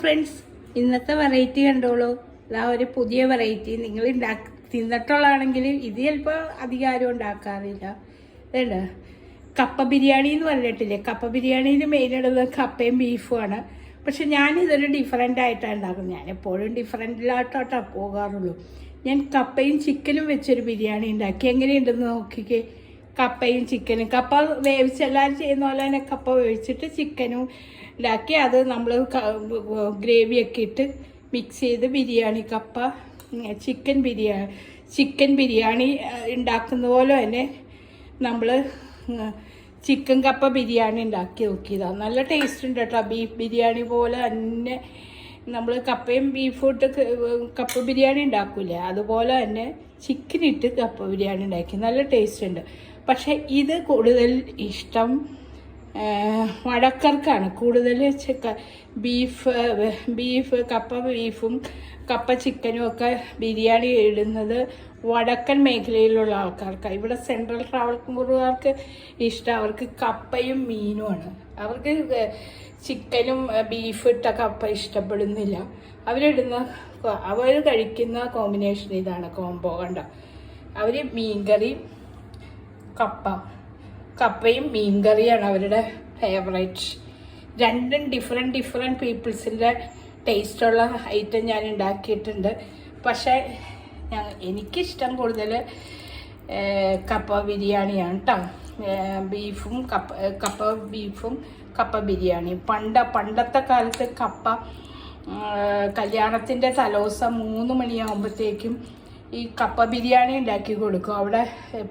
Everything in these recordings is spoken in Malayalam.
ഫ്രണ്ട്സ്, ഇന്നത്തെ വെറൈറ്റി കണ്ടോളൂ. ഇതാ ഒരു പുതിയ വെറൈറ്റി. നിങ്ങൾ തിന്നിട്ടുള്ളതാണെങ്കിൽ ഇത് ചിലപ്പോൾ അധികം ആരും ഉണ്ടാക്കാറില്ല. ഇതുണ്ട് കപ്പ ബിരിയാണി എന്ന് പറഞ്ഞിട്ടില്ലേ. കപ്പ ബിരിയാണിയിൽ മെയിൻ ഇടുന്നത് കപ്പയും ബീഫുമാണ്. പക്ഷെ ഞാനിതൊരു ഡിഫറെൻ്റ് ആയിട്ടാണ് ഉണ്ടാക്കുന്നത്. ഞാൻ എപ്പോഴും ഡിഫറെൻറ്റിലായിട്ടോട്ടാണ് പോകാറുള്ളൂ. ഞാൻ കപ്പയും ചിക്കനും വെച്ചൊരു ബിരിയാണി ഉണ്ടാക്കി. എങ്ങനെയുണ്ടെന്ന് നോക്കിക്കേ. കപ്പയും ചിക്കനും, കപ്പ വേവിച്ച് എല്ലാവരും ചെയ്യുന്ന പോലെ തന്നെ കപ്പ വേവിച്ചിട്ട് ചിക്കനും ഉണ്ടാക്കി അത് നമ്മൾ ഗ്രേവിയൊക്കെ ഇട്ട് മിക്സ് ചെയ്ത് ബിരിയാണി, കപ്പ ചിക്കൻ ബിരിയാണി ഉണ്ടാക്കുന്ന പോലെ തന്നെ നമ്മൾ ചിക്കൻ കപ്പ ബിരിയാണി ഉണ്ടാക്കി നോക്കിയതാണ്. നല്ല ടേസ്റ്റ് ഉണ്ട് കേട്ടോ. ബീഫ് ബിരിയാണി പോലെ തന്നെ നമ്മൾ കപ്പയും ബീഫും ഇട്ട് കപ്പ ബിരിയാണി ഉണ്ടാക്കൂലേ, അതുപോലെ തന്നെ ചിക്കൻ ഇട്ട് കപ്പ ബിരിയാണി ഉണ്ടാക്കി. നല്ല ടേസ്റ്റ് ഉണ്ട്. പക്ഷേ ഇത് കൂടുതൽ ഇഷ്ടം വടക്കർക്കാണ്. കൂടുതൽ ബീഫ് കപ്പ ബീഫും കപ്പ ചിക്കനും ഒക്കെ ബിരിയാണി ഇടുന്നത് വടക്കൻ മേഖലയിലുള്ള ആൾക്കാർക്കാണ്. ഇവിടെ സെൻട്രൽ ട്രാവൽക്കാർക്ക് ഇഷ്ടം അവർക്ക് കപ്പയും മീനുമാണ്. അവർക്ക് ചിക്കനും ബീഫ് ഇട്ട കപ്പ ഇഷ്ടപ്പെടുന്നില്ല. അവർ കഴിക്കുന്ന കോമ്പിനേഷൻ ഇതാണ്, കോംബോ കണ്ട. അവർ മീൻകറി കപ്പയും മീൻകറിയാണ് അവരുടെ ഫേവറേറ്റ്. രണ്ടും ഡിഫറെൻറ്റ് പീപ്പിൾസിൻ്റെ ടേസ്റ്റുള്ള ഐറ്റം ഞാൻ ഉണ്ടാക്കിയിട്ടുണ്ട്. പക്ഷേ എനിക്കിഷ്ടം കൂടുതൽ കപ്പ ബിരിയാണിയാണ് കേട്ടോ. ബീഫും കപ്പ ബിരിയാണി. പണ്ടത്തെ കാലത്ത് കപ്പ കല്യാണത്തിൻ്റെ തലേദിവസം 3 മണിയാകുമ്പോഴത്തേക്കും ഈ കപ്പ ബിരിയാണി ഉണ്ടാക്കി കൊടുക്കും. അവിടെ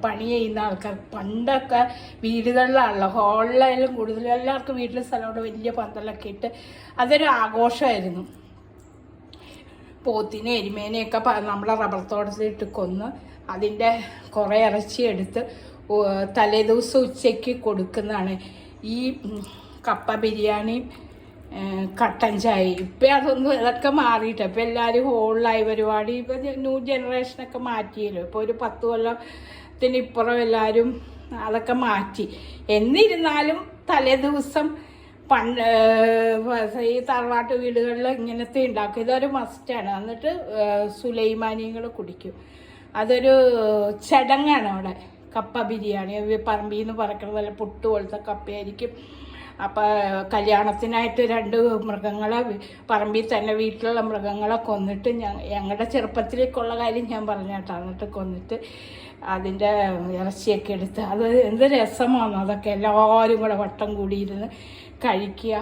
പണി ചെയ്യുന്ന ആൾക്കാർ. പണ്ടൊക്കെ വീടുകളിലാണല്ലോ, ഹോളിലായാലും കൂടുതൽ എല്ലാവർക്കും വീട്ടിൽ സ്ഥലമുണ്ട്, വലിയ പന്തലൊക്കെ ഇട്ട് അതൊരു ആഘോഷമായിരുന്നു. പോത്തിനെ എരുമേനെയൊക്കെ നമ്മളെ റബ്ബർ തോട്ടത്തിലിട്ട് കൊന്ന് അതിൻ്റെ കുറേ ഇറച്ചി എടുത്ത് തലേദിവസം ഉച്ചയ്ക്ക് കൊടുക്കുന്നതാണ് ഈ കപ്പ ബിരിയാണിയും കട്ടൻ ചായ. ഇപ്പം ഇതൊക്കെ മാറിയിട്ട് ഇപ്പം എല്ലാവരും ഹോളിലായി പരിപാടി. ഇപ്പം ന്യൂ ജനറേഷനൊക്കെ മാറ്റിയല്ലോ. ഇപ്പോൾ ഒരു 10 കൊല്ലത്തിന് ഇപ്പുറം എല്ലാവരും അതൊക്കെ മാറ്റി. എന്നിരുന്നാലും തലേ ദിവസം ഈ തറവാട്ട് വീടുകളിൽ ഇങ്ങനത്തെ ഉണ്ടാക്കും. ഇതൊരു മസ്റ്റാണ്. എന്നിട്ട് സുലൈമാനികൾ കുടിക്കും. അതൊരു ചടങ്ങാണ് അവിടെ. കപ്പ ബിരിയാണി പറമ്പിൽ നിന്ന് പറക്കുന്നത് പോലെ പുട്ട് പോലത്തെ കപ്പയായിരിക്കും. അപ്പോൾ കല്യാണത്തിനായിട്ട് 2 മൃഗങ്ങളെ പറമ്പിൽ തന്നെ വീട്ടിലുള്ള മൃഗങ്ങളെ കൊന്നിട്ട് ഞങ്ങളുടെ ചെറുപ്പത്തിലേക്കുള്ള കാര്യം ഞാൻ പറഞ്ഞു കേട്ടോ. എന്നിട്ട് കൊന്നിട്ട് അതിൻ്റെ ഇറച്ചിയൊക്കെ എടുത്ത് അത് എന്ത് രസമാണ്. അതൊക്കെ എല്ലാവരും കൂടെ വട്ടം കൂടിയിരുന്ന് കഴിക്കുക,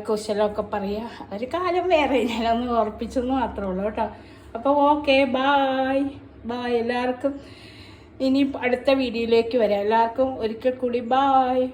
കുശലമൊക്കെ പറയുക. ഒരു കാലം വേറെ. ഞാനൊന്ന് ഓർപ്പിച്ചെന്ന് മാത്രമേ ഉള്ളൂ കേട്ടോ. അപ്പോൾ ഓക്കെ, ബായ് എല്ലാവർക്കും. ഇനി അടുത്ത വീഡിയോയിലേക്ക് വരാം. എല്ലാവർക്കും ഒരിക്കൽ കൂടി ബായ്.